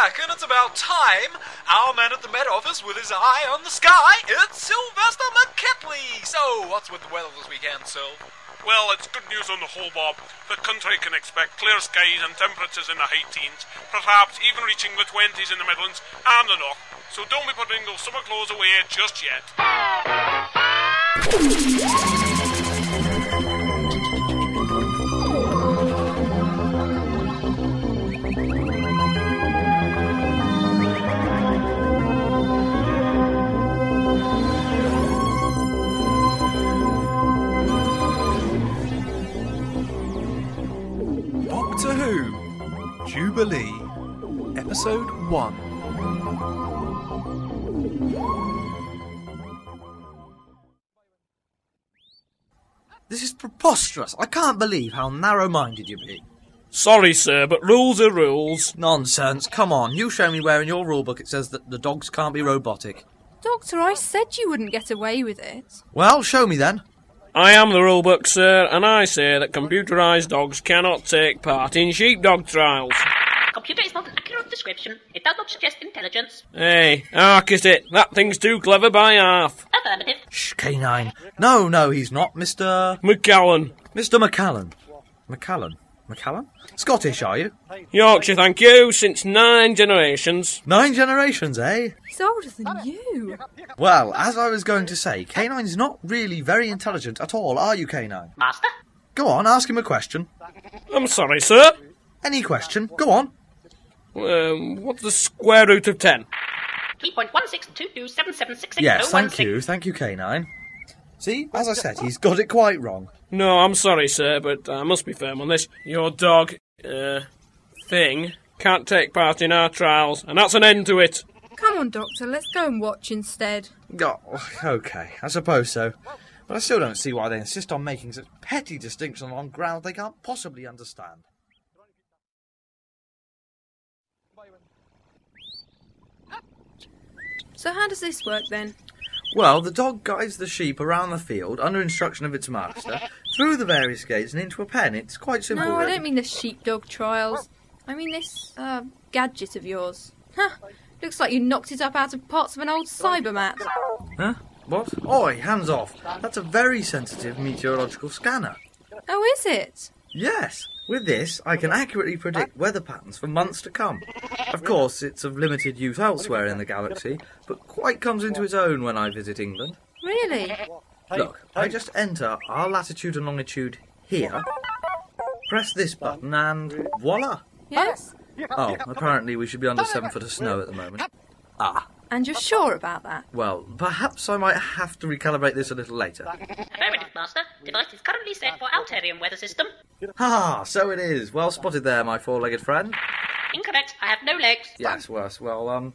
back, and it's about time. Our man at the Met Office with his eye on the sky, it's Sylvester McKetley. So, what's with the weather this weekend, Syl? Well, it's good news on the whole, Bob. The country can expect clear skies and temperatures in the high teens, perhaps even reaching the 20s in the Midlands and the North. So don't be putting those summer clothes away just yet. Doctor Who, Jubilee, Episode 1. This is preposterous. I can't believe how narrow-minded you be. Sorry, sir, but rules are rules. Nonsense. Come on, you show me where in your rulebook it says that the dogs can't be robotic. Doctor, I said you wouldn't get away with it. Well, show me then. I am the rulebook, sir, and I say that computerised dogs cannot take part in sheepdog trials. Computer is not an accurate description. It does not suggest intelligence. Hey, hark at it. That thing's too clever by half. Affirmative. Shh, K9. No, he's not, Mr... McCallan. Mr. McCallan. McCallan? Scottish, are you? Yorkshire, thank you, since 9 generations. 9 generations, eh? He's older than you. Well, as I was going to say, K9's not really very intelligent at all, are you, K9? Master? Go on, ask him a question. I'm sorry, sir. Any question? Go on. What's the square root of 10? 3.16227766. Yes, thank you, K9. See, as I said, he's got it quite wrong. No, I'm sorry, sir, but I must be firm on this. Your dog, thing, can't take part in our trials, and that's an end to it. Come on, Doctor, let's go and watch instead. Oh, okay, I suppose so. But I still don't see why they insist on making such petty distinctions on grounds they can't possibly understand. So how does this work then? Well, the dog guides the sheep around the field under instruction of its master, through the various gates and into a pen. It's quite simple. No, really. I don't mean the sheepdog trials. I mean this, gadget of yours. Huh, looks like you knocked it up out of parts of an old cybermat. Huh? What? Oi, hands off. That's a very sensitive meteorological scanner. Oh, is it? Yes. With this, I can accurately predict weather patterns for months to come. Of course, it's of limited use elsewhere in the galaxy, but quite comes into its own when I visit England. Really? Look, I just enter our latitude and longitude here, press this button, and voila! Yes? Oh, apparently we should be under 7 foot of snow at the moment. Ah. And you're sure about that? Well, perhaps I might have to recalibrate this a little later. Affirmative, Master. Device is currently set for Altarian weather system. Ha! So it is. Well spotted there, my four-legged friend. Incorrect. I have no legs. Yes, worse. Well,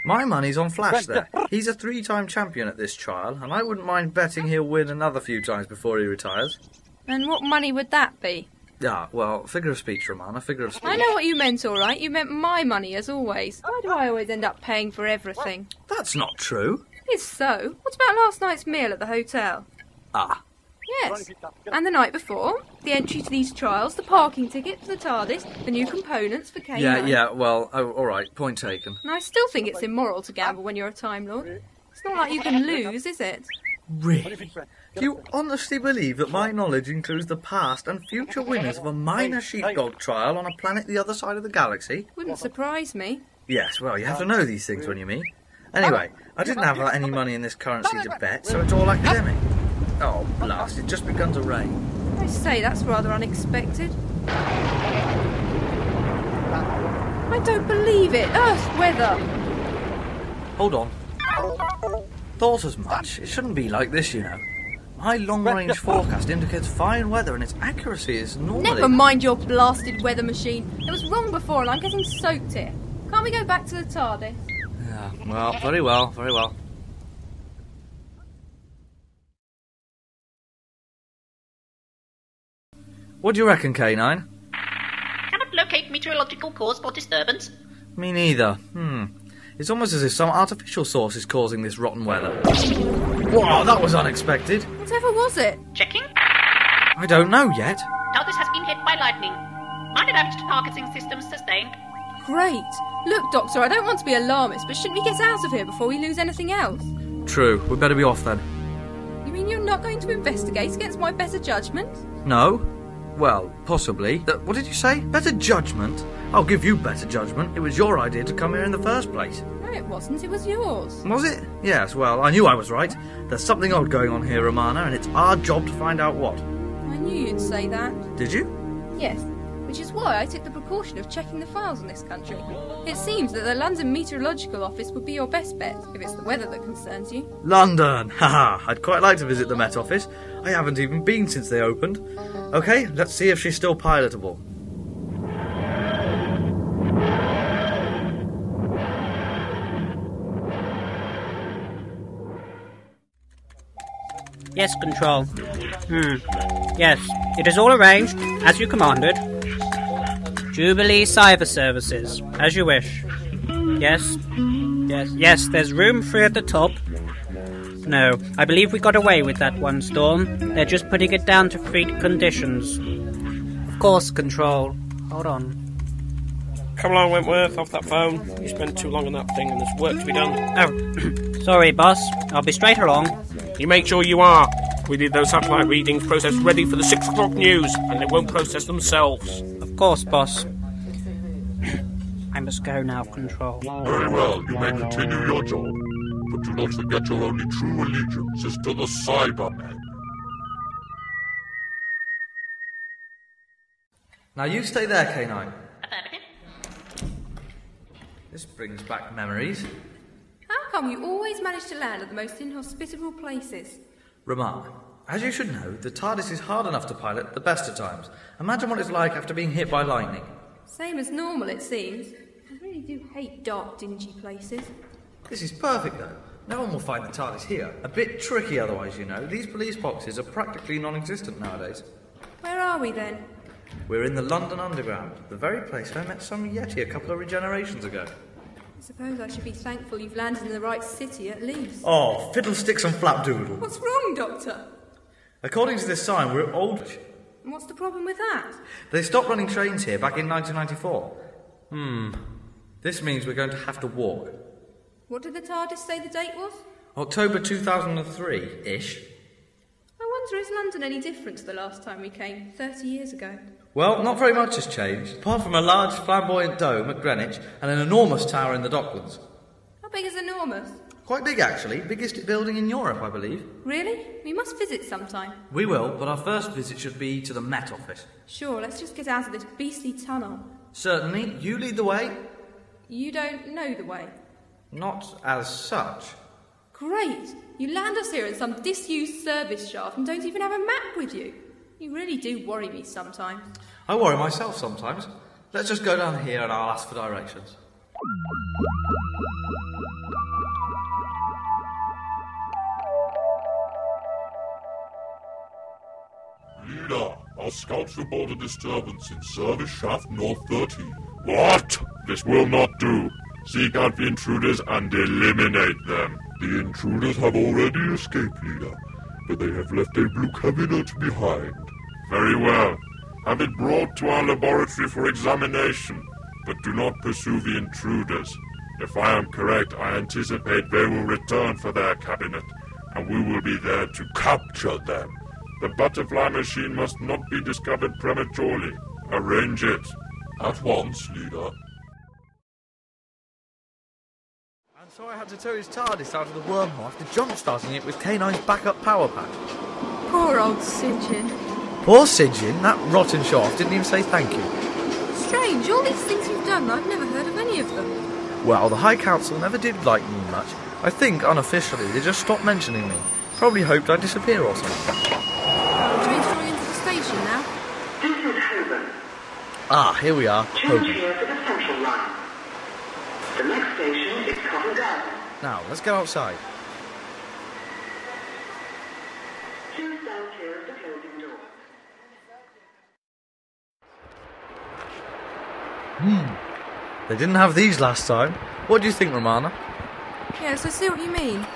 my money's on Flash there. He's a 3-time champion at this trial, and I wouldn't mind betting he'll win another few times before he retires. And what money would that be? Yeah, well, figure of speech, Romana, figure of speech. I know what you meant, all right. You meant my money, as always. Why do I always end up paying for everything? That's not true. It's so. What about last night's meal at the hotel? Ah. Yes. And the night before, the entry to these trials, the parking ticket for the TARDIS, the new components for K9. Yeah, well, all right, point taken. And I still think it's immoral to gamble when you're a Time Lord. It's not like you can lose, is it? Really? Do you honestly believe that my knowledge includes the past and future winners of a minor sheepdog trial on a planet the other side of the galaxy? Wouldn't surprise me. Yes, well, you have to know these things when you meet. Anyway, I didn't have any money in this currency to bet, so it's all academic. Oh, blast, it's just begun to rain. I say, that's rather unexpected. I don't believe it. Earth weather. Hold on. Thought as much. It shouldn't be like this, you know. My long-range forecast indicates fine weather and its accuracy is normally... Never mind your blasted weather machine. It was wrong before and I'm getting soaked here. Can't we go back to the TARDIS? Yeah, well, very well, very well. What do you reckon, K9? Cannot locate meteorological cause for disturbance. Me neither. It's almost as if some artificial source is causing this rotten weather. Wow, that was unexpected. Whatever was it? Checking. I don't know yet. TARDIS has been hit by lightning. Minor damage to targeting systems sustained. Great. Look, Doctor, I don't want to be alarmist, but shouldn't we get out of here before we lose anything else? True, we'd better be off then. You mean you're not going to investigate against my better judgment? No? Well, possibly. What did you say? Better judgment? I'll give you better judgment. It was your idea to come here in the first place. No, it wasn't. It was yours. Was it? Yes, well, I knew I was right. There's something odd going on here, Romana, and it's our job to find out what. I knew you'd say that. Did you? Yes, which is why I took the precaution of checking the files on this country. It seems that the London Meteorological Office would be your best bet, if it's the weather that concerns you. London! Haha, I'd quite like to visit the Met Office. I haven't even been since they opened. Okay, let's see if she's still pilotable. Yes, Control. Yes, it is all arranged, as you commanded. Jubilee Cyber Services, as you wish. Yes, there's room free at the top. No, I believe we got away with that one, Storm. They're just putting it down to freak conditions. Of course, Control. Hold on. Come along, Wentworth, off that phone. You spent too long on that thing and there's work to be done. Oh, sorry, boss. I'll be straight along. You make sure you are. We need those satellite readings processed ready for the 6 o'clock news, and they won't process themselves. Of course, boss. I must go now, Control. Very well, you may continue your job, but do not forget your only true allegiance is to the Cybermen. Now you stay there, K9. Affirmative. This brings back memories. How come you always manage to land at the most inhospitable places? Remark. As you should know, the TARDIS is hard enough to pilot at the best of times. Imagine what it's like after being hit by lightning. Same as normal, it seems. I really do hate dark, dingy places. This is perfect, though. No one will find the TARDIS here. A bit tricky otherwise, you know. These police boxes are practically non-existent nowadays. Where are we then? We're in the London Underground, the very place I met some Yeti a couple of regenerations ago. I suppose I should be thankful you've landed in the right city, at least. Oh, fiddlesticks and flapdoodle. What's wrong, Doctor? According to this sign, we're old. And what's the problem with that? They stopped running trains here back in 1994. This means we're going to have to walk. What did the TARDIS say the date was? October 2003-ish. I wonder, is London any different to the last time we came, 30 years ago? Well, not very much has changed, apart from a large flamboyant dome at Greenwich and an enormous tower in the Docklands. How big is enormous? Quite big, actually. Biggest building in Europe, I believe. Really? We must visit sometime. We will, but our first visit should be to the Met Office. Sure, let's just get out of this beastly tunnel. Certainly. You lead the way? You don't know the way. Not as such. Great! You land us here in some disused service shaft and don't even have a map with you. You really do worry me sometimes. I worry myself sometimes. Let's just go down here and I'll ask for directions. Leader, our scouts report a disturbance in Service Shaft North 13. What? This will not do. Seek out the intruders and eliminate them. The intruders have already escaped, Leader, but they have left a blue cabinet behind. Very well. Have it brought to our laboratory for examination, but do not pursue the intruders. If I am correct, I anticipate they will return for their cabinet, and we will be there to capture them. The butterfly machine must not be discovered prematurely. Arrange it. At once, Leader. And so I had to tow his TARDIS out of the wormhole after jump-starting it with K9's backup power pack. Poor old Sinjin. Poor Sidgin, that rotten show-off didn't even say thank you. Strange, all these things you've done, I've never heard of any of them. Well, the High Council never did like me much. I think, unofficially, they just stopped mentioning me. Probably hoped I'd disappear or something. Train's going into the station now. This is Holborn. Ah, here we are. Change Open. here for the Central Line. The next station is Covent Garden. Now, let's go outside. Please stand clear of the closing door. They didn't have these last time. What do you think, Romana? Yes, I see what you mean.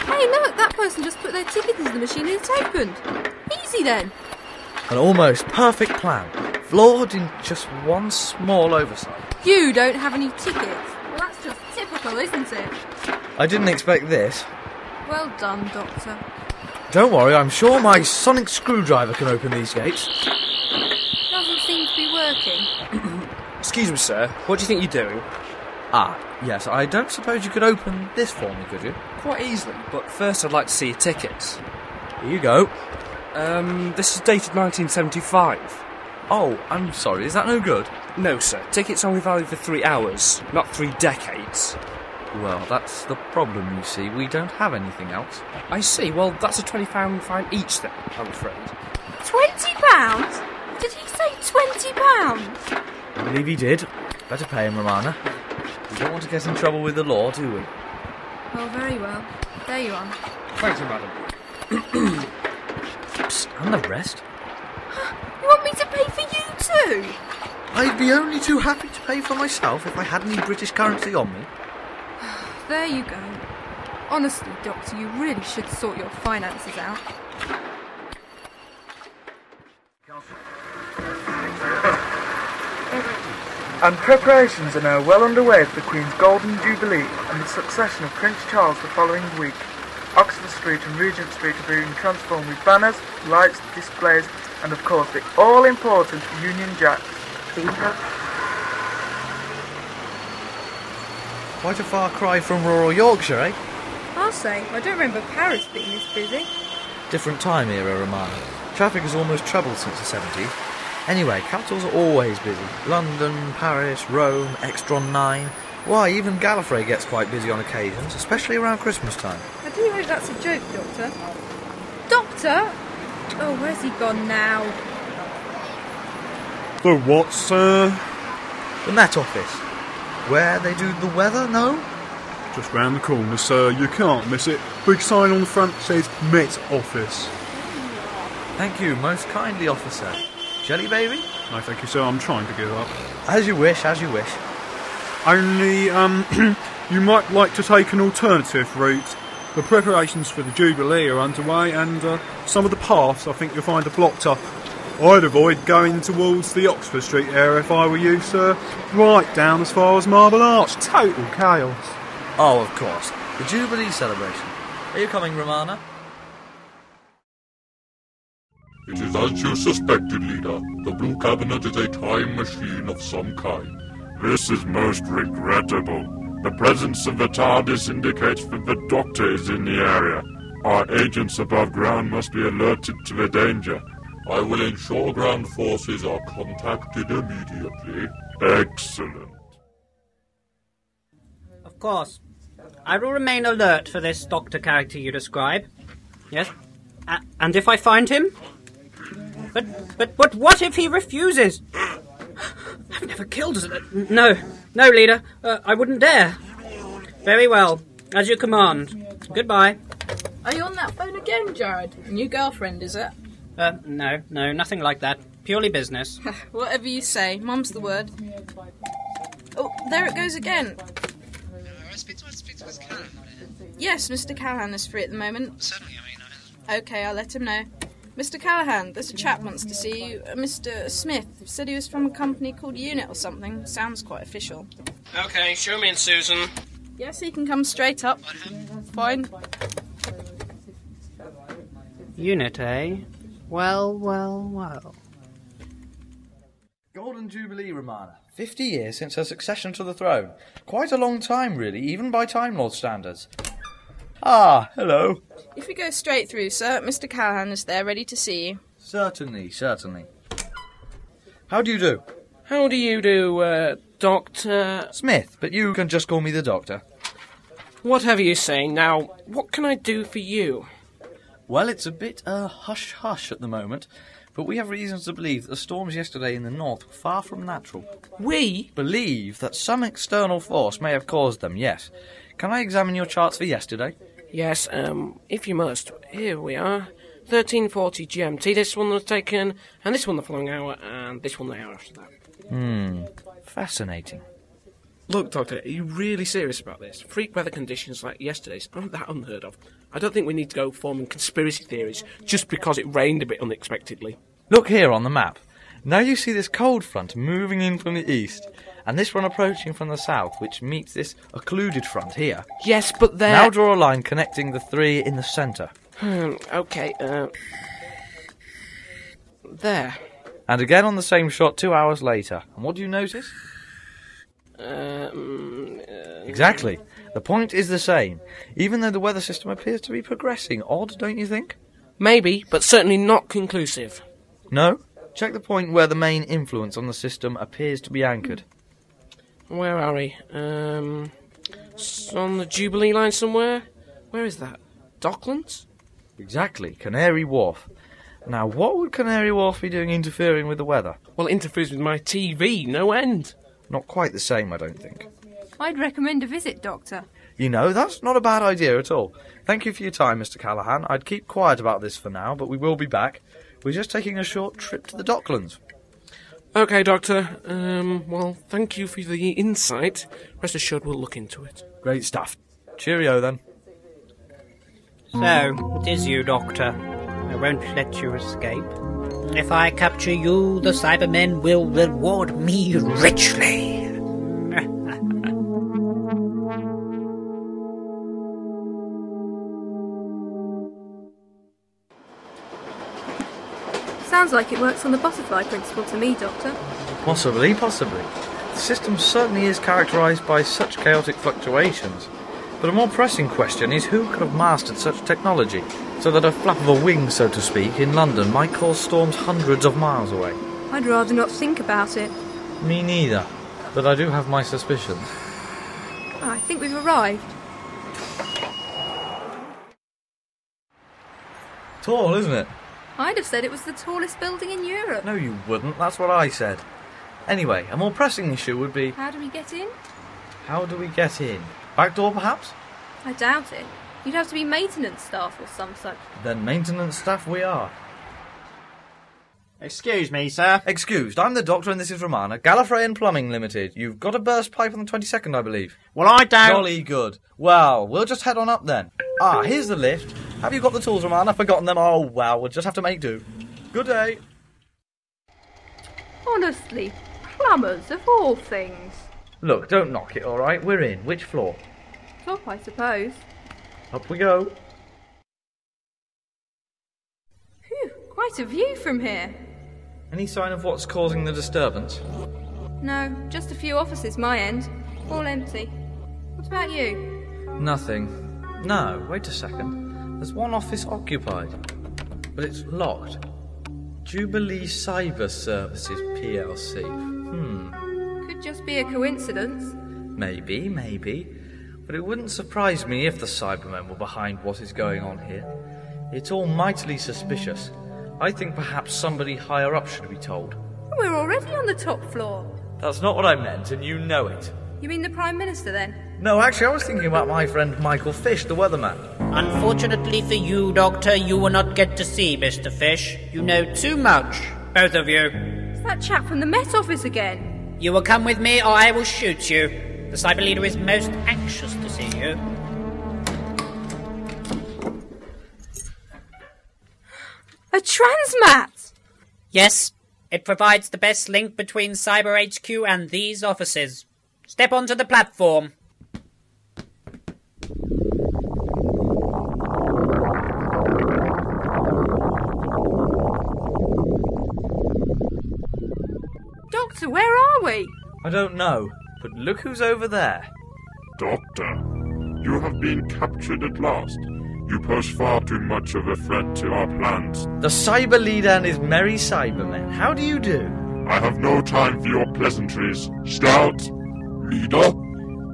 Hey, look, that person just put their ticket into the machine and it's opened. Easy then. An almost perfect plan. Flawed in just one small oversight. You don't have any tickets. Well, that's just typical, isn't it? I didn't expect this. Well done, Doctor. Don't worry, I'm sure my sonic screwdriver can open these gates. Doesn't seem to be working. Excuse me, sir. What do you think you're doing? Ah, yes, I don't suppose you could open this for me, could you? Quite easily, but first I'd like to see your tickets. Here you go. This is dated 1975. Oh, I'm sorry, is that no good? No, sir. Tickets only valid for 3 hours, not 3 decades. Well, that's the problem, you see. We don't have anything else. I see. Well, that's a £20 fine each then, I'm afraid. £20? Did he say £20? I believe he did. Better pay him, Romana. We don't want to get in trouble with the law, do we? Oh, very well. There you are. Thank you, madam. Psst, and the rest? You want me to pay for you too? I'd be only too happy to pay for myself if I had any British currency on me. There you go. Honestly, Doctor, you really should sort your finances out. And preparations are now well underway for the Queen's Golden Jubilee and the succession of Prince Charles the following week. Oxford Street and Regent Street are being transformed with banners, lights, displays, and of course the all-important Union Jacks. Quite a far cry from rural Yorkshire, eh? I'll say, I don't remember Paris being this busy. Different time era, Romana. Traffic has almost trebled since the 70s. Anyway, capitals are always busy. London, Paris, Rome, Extron 9. Why, even Gallifrey gets quite busy on occasions, especially around Christmas time. I do hope that's a joke, Doctor. Doctor? Oh, where's he gone now? The what, sir? The Met Office. Where they do the weather, no? Just round the corner, sir. You can't miss it. Big sign on the front says Met Office. Thank you, most kindly, officer. Jelly baby? No, thank you, sir. I'm trying to give up. As you wish, as you wish. Only, you might like to take an alternative route. The preparations for the Jubilee are underway, and some of the paths I think you'll find are blocked up. I'd avoid going towards the Oxford Street area if I were you, sir. Right down as far as Marble Arch. Total chaos. Oh, of course. The Jubilee celebration. Are you coming, Romana? It is as you suspected, leader. The Blue Cabinet is a time machine of some kind. This is most regrettable. The presence of the TARDIS indicates that the Doctor is in the area. Our agents above ground must be alerted to the danger. I will ensure ground forces are contacted immediately. Excellent. Of course. I will remain alert for this Doctor character you describe. Yes? And if I find him? But what if he refuses? I've never killed us. No, leader. I wouldn't dare. Very well. As you command. Goodbye. Are you on that phone again, Jared? New girlfriend, is it? No, nothing like that. Purely business. Whatever you say. Mum's the word. Oh, there it goes again. Yes, Mr. Callahan is free at the moment. Certainly, Okay, I'll let him know. Mr. Callahan, there's a chap wants to see you. Mr. Smith said he was from a company called Unit or something. Sounds quite official. Okay, show me in, Susan. Yes, he can come straight up. Fine. Unit, eh? Well. Golden Jubilee, Romana. 50 years since her succession to the throne. Quite a long time, really, even by Time Lord standards. Ah, hello. If you go straight through, sir, Mr. Callahan is there, ready to see you. Certainly. How do you do? How do you do, Dr. Smith, but you can just call me the Doctor. Whatever you say. Now, what can I do for you? Well, it's a bit hush-hush at the moment, but we have reasons to believe that the storms yesterday in the north were far from natural. We? Believe that some external force may have caused them, yes. Can I examine your charts for yesterday? Yes, if you must. Here we are. 1340 GMT, this one was taken, and this one the following hour, and this one the hour after that. Fascinating. Look, Doctor, are you really serious about this? Freak weather conditions like yesterday's aren't that unheard of. I don't think we need to go forming conspiracy theories just because it rained a bit unexpectedly. Look here on the map. Now you see this cold front moving in from the east, and this one approaching from the south, which meets this occluded front here. Yes, but there... Now draw a line connecting the three in the centre. Okay, there. And again on the same shot 2 hours later. And what do you notice? Exactly. The point is the same, even though the weather system appears to be progressing. Odd, don't you think? Maybe, but certainly not conclusive. No? Check the point where the main influence on the system appears to be anchored. Where are we? It's on the Jubilee line somewhere? Where is that? Docklands? Exactly, Canary Wharf. Now, what would Canary Wharf be doing interfering with the weather? Well, it interferes with my TV, no end. Not quite the same, I don't think. I'd recommend a visit, Doctor. You know, that's not a bad idea at all. Thank you for your time, Mr. Callahan. I'd keep quiet about this for now, but we will be back. We're just taking a short trip to the Docklands. OK, Doctor. Well, thank you for the insight. Rest assured we'll look into it. Great stuff. Cheerio, then. So, it is you, Doctor. I won't let you escape. If I capture you, the Cybermen will reward me richly. Sounds like it works on the butterfly principle to me, Doctor. Possibly. The system certainly is characterised by such chaotic fluctuations. But a more pressing question is who could have mastered such technology, so that a flap of a wing, so to speak, in London might cause storms hundreds of miles away. I'd rather not think about it. Me neither, but I do have my suspicions. I think we've arrived. Tall, isn't it? I'd have said it was the tallest building in Europe. No, you wouldn't. That's what I said. Anyway, a more pressing issue would be... How do we get in? How do we get in? Back door, perhaps? I doubt it. You'd have to be maintenance staff or some such. Then maintenance staff we are. Excuse me, sir. Excused. I'm the Doctor and this is Romana. Gallifrey and Plumbing Limited. You've got a burst pipe on the 22nd, I believe. Well, I don't... Jolly good. Well, we'll just head on up then. Here's the lift. Have you got the tools, Romana? Forgotten them? Oh, well, we'll just have to make do. Good day. Honestly, plumbers of all things. Look, don't knock it, all right? We're in. Which floor? Top, I suppose. Up we go. Phew, quite a view from here. Any sign of what's causing the disturbance? No, just a few offices my end. All empty. What about you? Nothing. No, wait a second. There's one office occupied, but it's locked. Jubilee Cyber Services PLC. Could just be a coincidence. Maybe. But it wouldn't surprise me if the Cybermen were behind what is going on here. It's all mightily suspicious. I think perhaps somebody higher up should be told. We're already on the top floor. That's not what I meant, and you know it. You mean the Prime Minister, then? No, actually, I was thinking about my friend Michael Fish, the weatherman. Unfortunately for you, Doctor, you will not get to see Mr. Fish. You know too much, both of you. It's that chap from the Met Office again. You will come with me or I will shoot you. The Cyber Leader is most anxious to see you. A transmat! Yes, it provides the best link between Cyber HQ and these offices. Step onto the platform. Doctor, where are we? I don't know, but look who's over there. Doctor, you have been captured at last. You pose far too much of a threat to our plans. The Cyber Leader and his merry Cybermen. How do you do? I have no time for your pleasantries. Scout, Leader,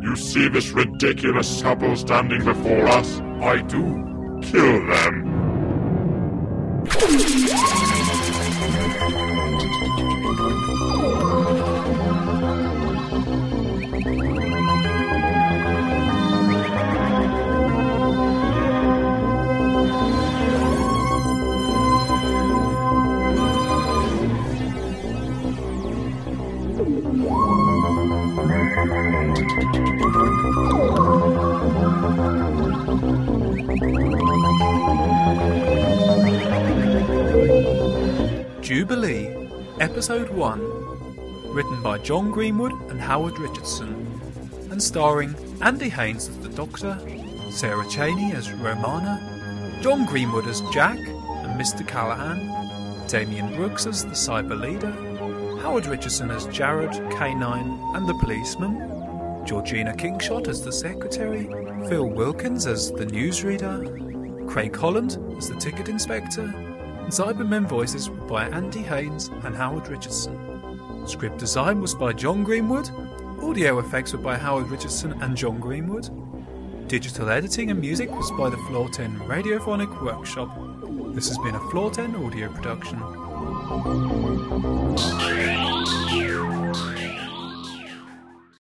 you see this ridiculous couple standing before us? I do. Kill them. Jubilee? Episode 1, written by John Greenwood and Howard Richardson, and starring Andy Haynes as the Doctor, Sarah Chaney as Romana, John Greenwood as Jack and Mr. Callahan, Damien Brooks as the Cyber Leader, Howard Richardson as Jared, K9 and the Policeman, Georgina Kingshot as the Secretary, Phil Wilkins as the Newsreader, Craig Holland as the Ticket Inspector, and Cybermen voices were by Andy Haynes and Howard Richardson. Script design was by John Greenwood, audio effects were by Howard Richardson and John Greenwood, digital editing and music was by the Floor 10 Radiophonic Workshop. This has been a Floor 10 audio production.